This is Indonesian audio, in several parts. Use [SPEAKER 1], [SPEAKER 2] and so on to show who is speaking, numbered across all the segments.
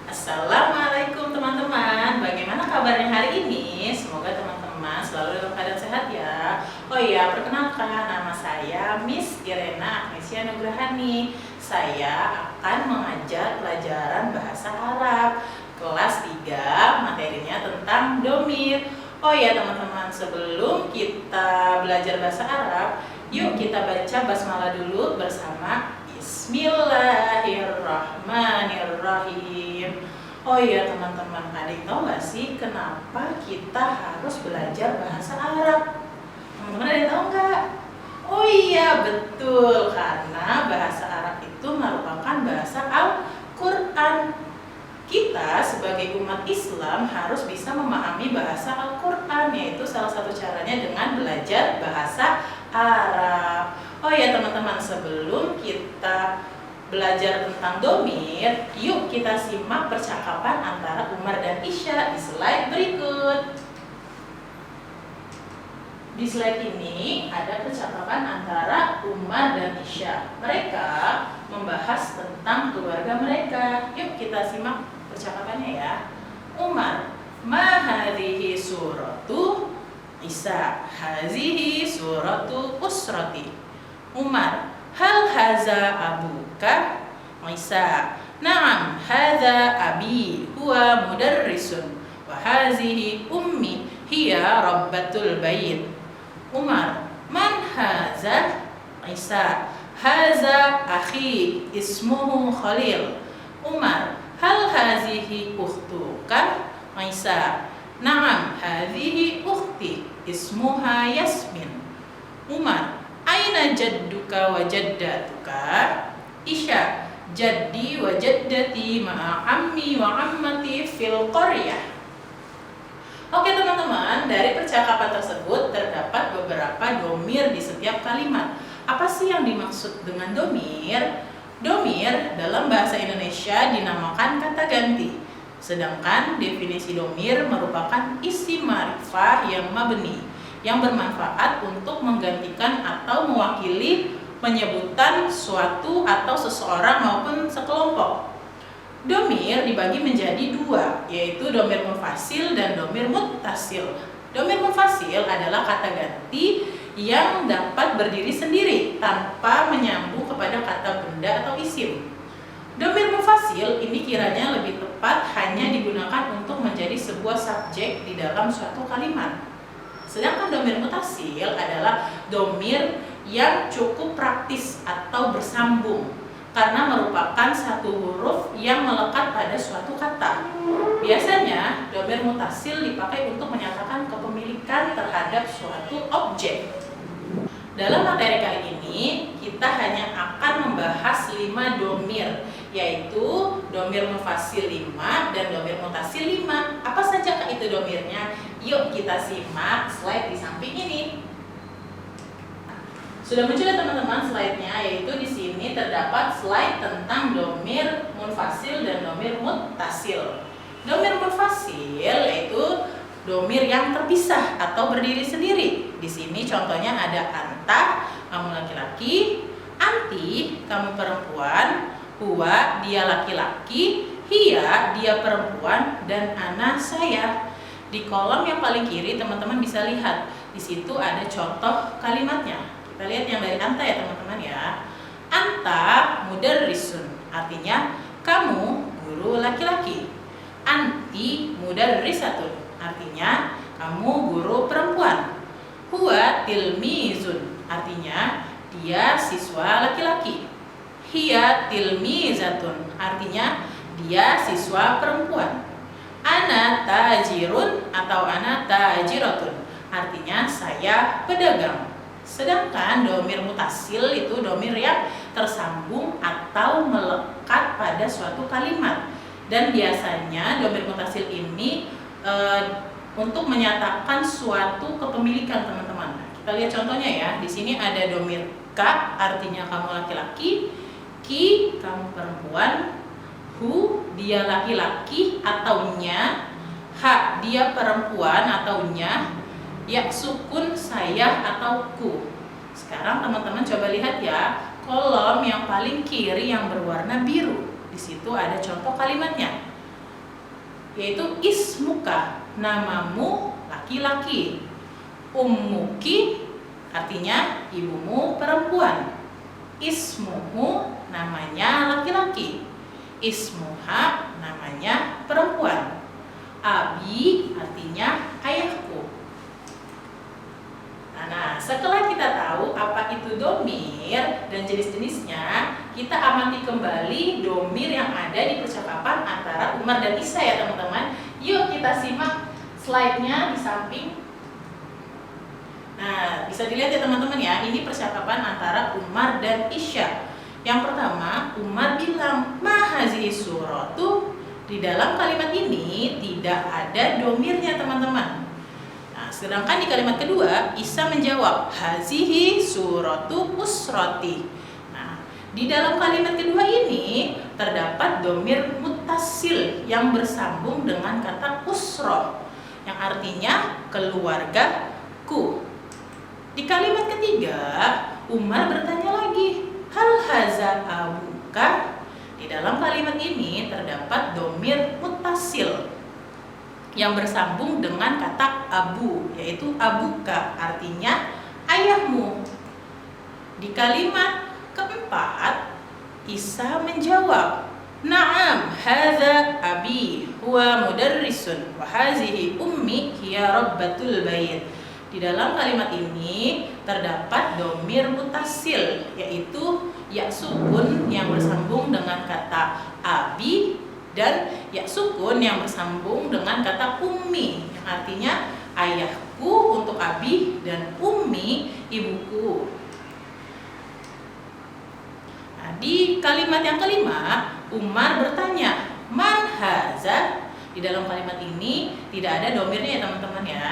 [SPEAKER 1] Assalamualaikum teman-teman. Bagaimana kabarnya hari ini? Semoga teman-teman selalu dalam keadaan sehat ya. Oh iya, perkenalkan nama saya Miss Irena Agnesia Nugrahani. Saya akan mengajar pelajaran bahasa Arab kelas 3, materinya tentang domir. Oh iya teman-teman, sebelum kita belajar bahasa Arab, yuk kita baca basmalah dulu bersama. Bismillahirrahmanirrahim. Oh iya teman-teman, adik tahu nggak sih kenapa kita harus belajar bahasa Arab? Teman-teman ada yang tahu nggak? Oh iya betul, karena bahasa Arab itu merupakan bahasa Al-Quran. Kita sebagai umat Islam harus bisa memahami bahasa Al-Quran, yaitu salah satu caranya dengan belajar bahasa Arab. Oh ya teman-teman, sebelum kita belajar tentang domir, yuk kita simak percakapan antara Umar dan Isya di slide berikut. Di slide ini ada percakapan antara Umar dan Isya. Mereka membahas tentang keluarga mereka. Yuk kita simak percakapannya ya. Umar, ma hadhihi suratu Isya, hazihi suratu usrati. Umar, hal haza abuka? Isa, na'am, haza abi, huwa mudarrisun, wa hazihi ummi, hiya rabbatul bait. Umar, man haza? Isa, haza akhi, ismuhu Khalil. Umar, hal hazihi ukhtuka? Isa, na'am, hazihi ukhti, ismuha Yasmin. Umar, aina jadduka wa jaddatuka? Isya, jaddi wa jaddati ma'a ammi wa ammati fil qaryah. Oke teman-teman, dari percakapan tersebut terdapat beberapa domir di setiap kalimat. Apa sih yang dimaksud dengan domir? Domir dalam bahasa Indonesia dinamakan kata ganti. Sedangkan definisi domir merupakan isim ma'rifah yang mabni, yang bermanfaat untuk menggantikan atau mewakili penyebutan suatu atau seseorang maupun sekelompok. Domir dibagi menjadi dua, yaitu domir munfasil dan domir muttasil. Domir munfasil adalah kata ganti yang dapat berdiri sendiri tanpa menyambung kepada kata benda atau isim. Domir munfasil ini kiranya lebih tepat hanya digunakan untuk menjadi sebuah subjek di dalam suatu kalimat. Sedangkan domir mutasil adalah domir yang cukup praktis atau bersambung karena merupakan satu huruf yang melekat pada suatu kata. Biasanya domir mutasil dipakai untuk menyatakan kepemilikan terhadap suatu objek. Dalam materi kali ini kita hanya akan membahas 5 domir, yaitu domir munfasil 5 dan domir mutasil 5. Apa saja itu domirnya? Yuk kita simak slide di samping ini. Sudah muncul ya teman-teman slide-nya, yaitu di sini terdapat slide tentang domir munfasil dan domir muttasil. Domir munfasil yaitu domir yang terpisah atau berdiri sendiri. Di sini contohnya ada anta, kamu laki-laki, anti, kamu perempuan, huwa, dia laki-laki, hiya, dia perempuan, dan ana, saya. Di kolom yang paling kiri teman-teman bisa lihat, di situ ada contoh kalimatnya. Kita lihat yang dari anta ya teman-teman ya. Anta mudarrisun, artinya kamu guru laki-laki. Anti mudarrisatun, artinya kamu guru perempuan. Huwa tilmizun, artinya dia siswa laki-laki. Hiya tilmizatun, artinya dia siswa perempuan. Ana tajirun atau ana tajiratun, artinya saya pedagang. Sedangkan domir mutasil itu domir yang tersambung atau melekat pada suatu kalimat. Dan biasanya domir mutasil ini untuk menyatakan suatu kepemilikan teman-teman. Kita lihat contohnya ya. Di sini ada domir ka, artinya kamu laki-laki, ki, kamu perempuan, hu, dia laki-laki atau nya, ha, dia perempuan atau nya, ya sukun saya atau ku. Sekarang teman-teman coba lihat ya, kolom yang paling kiri yang berwarna biru. Di situ ada contoh kalimatnya. yaitu ismuka, namamu laki-laki. Ummuki artinya ibumu perempuan. Ismuhu namanya laki-laki. Ismuha namanya perempuan. Abi artinya ayahku. Nah, setelah kita tahu apa itu domir dan jenis-jenisnya, kita amati kembali domir yang ada di percakapan antara Umar dan Isya ya teman-teman. Yuk kita simak slide-nya di samping. Nah, bisa dilihat ya teman-teman ya, ini percakapan antara Umar dan Isya. Yang pertama, Umar bilang, "Mahazihi suratu." Di dalam kalimat ini tidak ada domirnya teman-teman. Sedangkan di kalimat kedua, Isya menjawab, "Hazihi suratu usrati." Nah, di dalam kalimat kedua ini terdapat domir muttasil yang bersambung dengan kata usroh, yang artinya keluargaku. Di kalimat ketiga, Umar bertanya lagi, "Hal haza abuka?" Di dalam kalimat ini terdapat domir muttasil yang bersambung dengan kata abu, yaitu abuka, artinya ayahmu. Di kalimat keempat, Isya menjawab, "Na'am, hadza abi huwa mudarrisun wa hazihi ummi hiya rabbatul bait." Di dalam kalimat ini terdapat domir muttasil, yaitu ya sukun yang bersambung dengan kata abi dan ya sukun yang bersambung dengan kata ummi, yang artinya ayahku untuk abi dan ummi ibuku. Nah, di kalimat yang kelima, Umar bertanya, "Man haza?" Di dalam kalimat ini tidak ada domirnya ya teman-teman ya.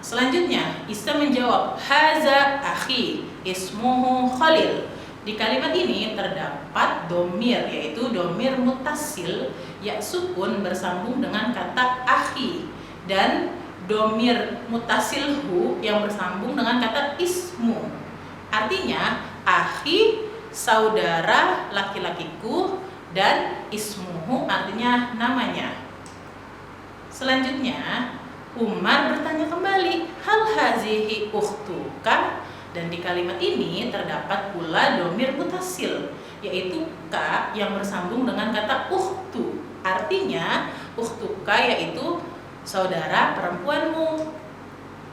[SPEAKER 1] Selanjutnya, Isya menjawab, "Haza akhi ismuhu Khalil." Di kalimat ini terdapat domir, yaitu domir muttasil ya sukun bersambung dengan kata akhi, dan domir muttasil hu yang bersambung dengan kata ismu. Artinya akhi saudara laki-lakiku, dan ismuhu artinya namanya. Selanjutnya Umar bertanya kembali, "Hal hazihi ukhtuka?" Dan di kalimat ini terdapat pula domir muttasil, yaitu ka yang bersambung dengan kata ukhtu. Artinya ukhtuka yaitu saudara perempuanmu.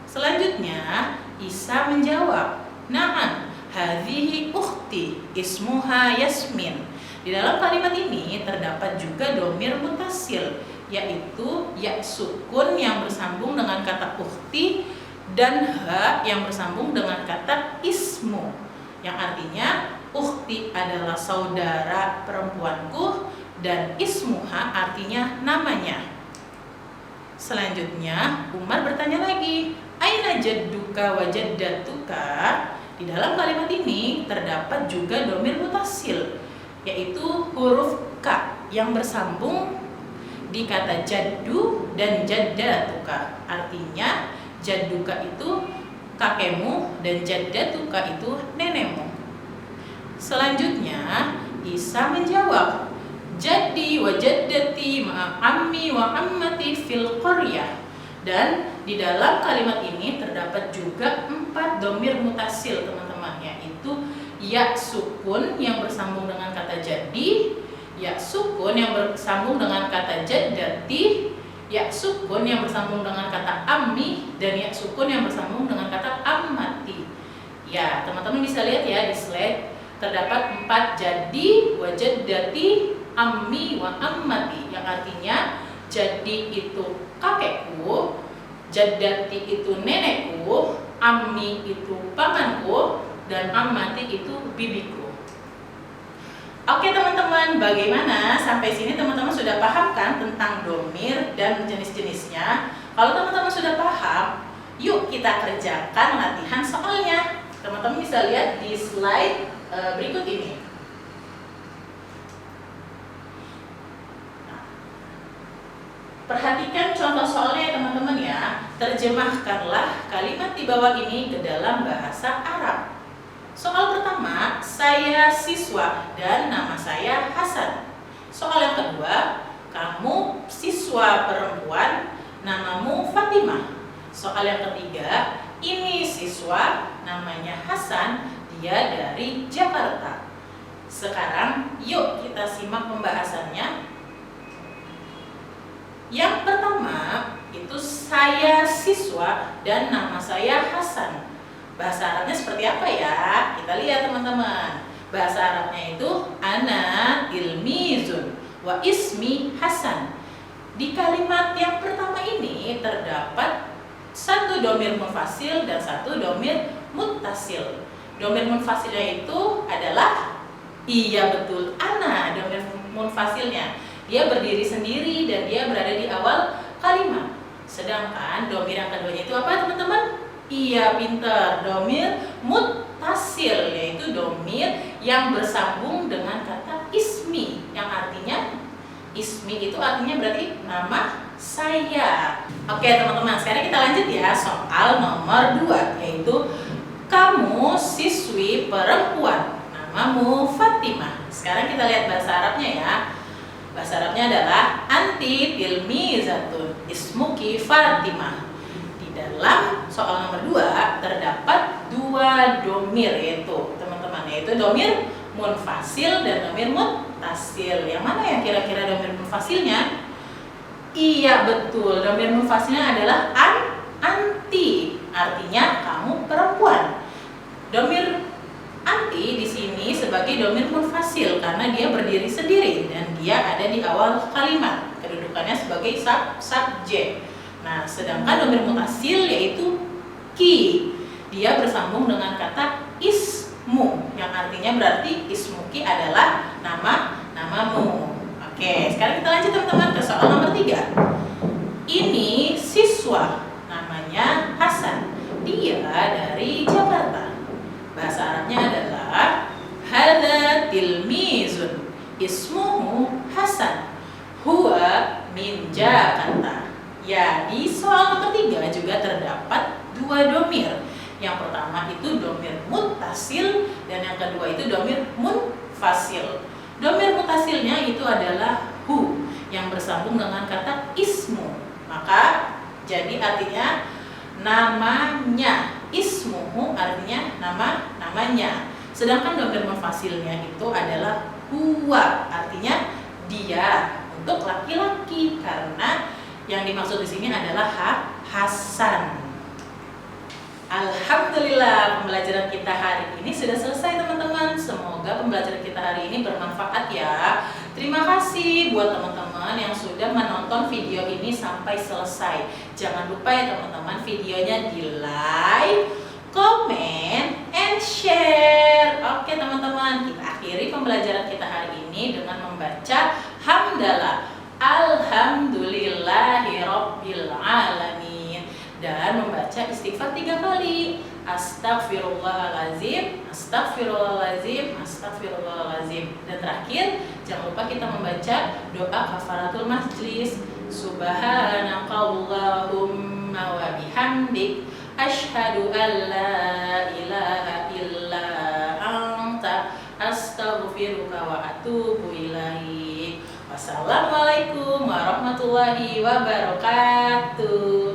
[SPEAKER 1] Selanjutnya Isya menjawab, "Na'am, hadhihi ukhti ismuha Yasmin." Di dalam kalimat ini terdapat juga domir muttasil, yaitu ya sukun yang bersambung dengan kata ukhti dan ha yang bersambung dengan kata ismu, yang artinya ukhti adalah saudara perempuanku dan ismuha artinya namanya. Selanjutnya Umar bertanya lagi, "Aina jadduka wa jaddatuka?" Di dalam kalimat ini terdapat juga domir muttasil, yaitu huruf ka yang bersambung di kata jaddu dan jaddatuka. Artinya jadduka itu kakekmu dan jaddatuka itu nenekmu. Selanjutnya Isya menjawab, "Jaddi wa jaddati ma'a ammi wa ammati fil qaryah." Dan di dalam kalimat ini terdapat juga 4 domir muttasil teman-teman, yaitu ya sukun yang bersambung dengan kata jaddi, ya sukun yang bersambung dengan kata jaddati, ya sukun yang bersambung dengan kata ammi, dan ya sukun yang bersambung dengan kata ammati. Ya, teman-teman bisa lihat ya di slide, terdapat 4 jadi, wa jaddati, ammi, wa ammati, yang artinya jadi itu kakekku, jaddati itu nenekku, ammi itu pamanku, dan ammati itu bibiku. Oke teman-teman, bagaimana? Sampai sini teman-teman sudah paham kan tentang domir dan jenis-jenisnya? Kalau teman-teman sudah paham, yuk kita kerjakan latihan soalnya. Teman-teman bisa lihat di slide berikut ini. Perhatikan contoh soalnya ya teman-teman ya. Terjemahkanlah kalimat di bawah ini ke dalam bahasa Arab. Soal pertama, saya siswa dan nama saya Hasan. Soal yang kedua, kamu siswa siswa perempuan, namamu Fatimah. Soal yang ketiga, ini siswa namanya Hasan, dia dari Jakarta. Sekarang yuk kita simak pembahasannya. Yang pertama itu saya siswa dan nama saya Hasan. Bahasa Arabnya seperti apa ya? Kita lihat teman-teman. Bahasa Arabnya itu ana tilmizun wa ismi Hasan. Di kalimat yang pertama ini terdapat satu domir munfasil dan satu domir muttasil. Domir munfasilnya itu adalah iya betul, ana domir munfasilnya. Dia berdiri sendiri dan dia berada di awal kalimat. Sedangkan domir yang keduanya itu apa teman-teman? Iya pintar, domir muttasil, yaitu domir yang bersambung dengan kata ismi, yang artinya ismi itu artinya berarti nama saya. Oke teman-teman, sekarang kita lanjut ya soal nomor 2, yaitu kamu siswi perempuan, namamu Fatimah. Sekarang kita lihat bahasa Arabnya ya. Bahasa Arabnya adalah anti tilmizatun ismuki Fatimah. Dalam soal nomor 2 terdapat dua domir, yaitu teman-teman, yaitu domir munfasil dan domir muttasil. Yang mana yang kira-kira domir munfasilnya? Iya betul, domir munfasilnya adalah anti, artinya kamu perempuan. Domir anti di sini sebagai domir munfasil karena dia berdiri sendiri dan dia ada di awal kalimat. Kedudukannya sebagai subjek. Nah, sedangkan domir muttasil yaitu ki, dia bersambung dengan kata ismu, yang artinya berarti ismuki adalah namamu. Oke, sekarang kita lanjut teman-teman ke soal nomor 3. Ini siswa namanya Hasan, dia dari Jakarta. Bahasa Arabnya adalah hadza tilmizun ismuhu Hasan huwa min Jakarta. Ya, di soal nomor 3 juga terdapat dua domir. Yang pertama itu domir muttasil dan yang kedua itu domir munfasil. Domir muttasilnya itu namanya hu yang bersambung dengan kata ismu. Maka jadi artinya namanya. Ismuhu artinya namanya. Sedangkan domir munfasilnya itu adalah huwa, artinya dia, untuk laki-laki karena yang dimaksud di sini adalah Hasan. Alhamdulillah, pembelajaran kita hari ini sudah selesai teman-teman. Semoga pembelajaran kita hari ini bermanfaat ya. Terima kasih buat teman-teman yang sudah menonton video ini sampai selesai. Jangan lupa ya teman-teman, videonya di like, comment, and share. Oke teman-teman, kita akhiri pembelajaran kita hari ini dengan membaca hamdalah Alhamdulillahirabbil alamin dan membaca istighfar 3 kali. Astagfirullahalazim, astagfirullahalazim, astagfirullahalazim. Dan terakhir, jangan lupa kita membaca doa kafaratul majlis. Subhanakallahumma wa bihamdik asyhadu an la ilaha illa anta astaghfiruka wa atubu ilaik. Wassalamualaikum warahmatullahi wabarakatuh.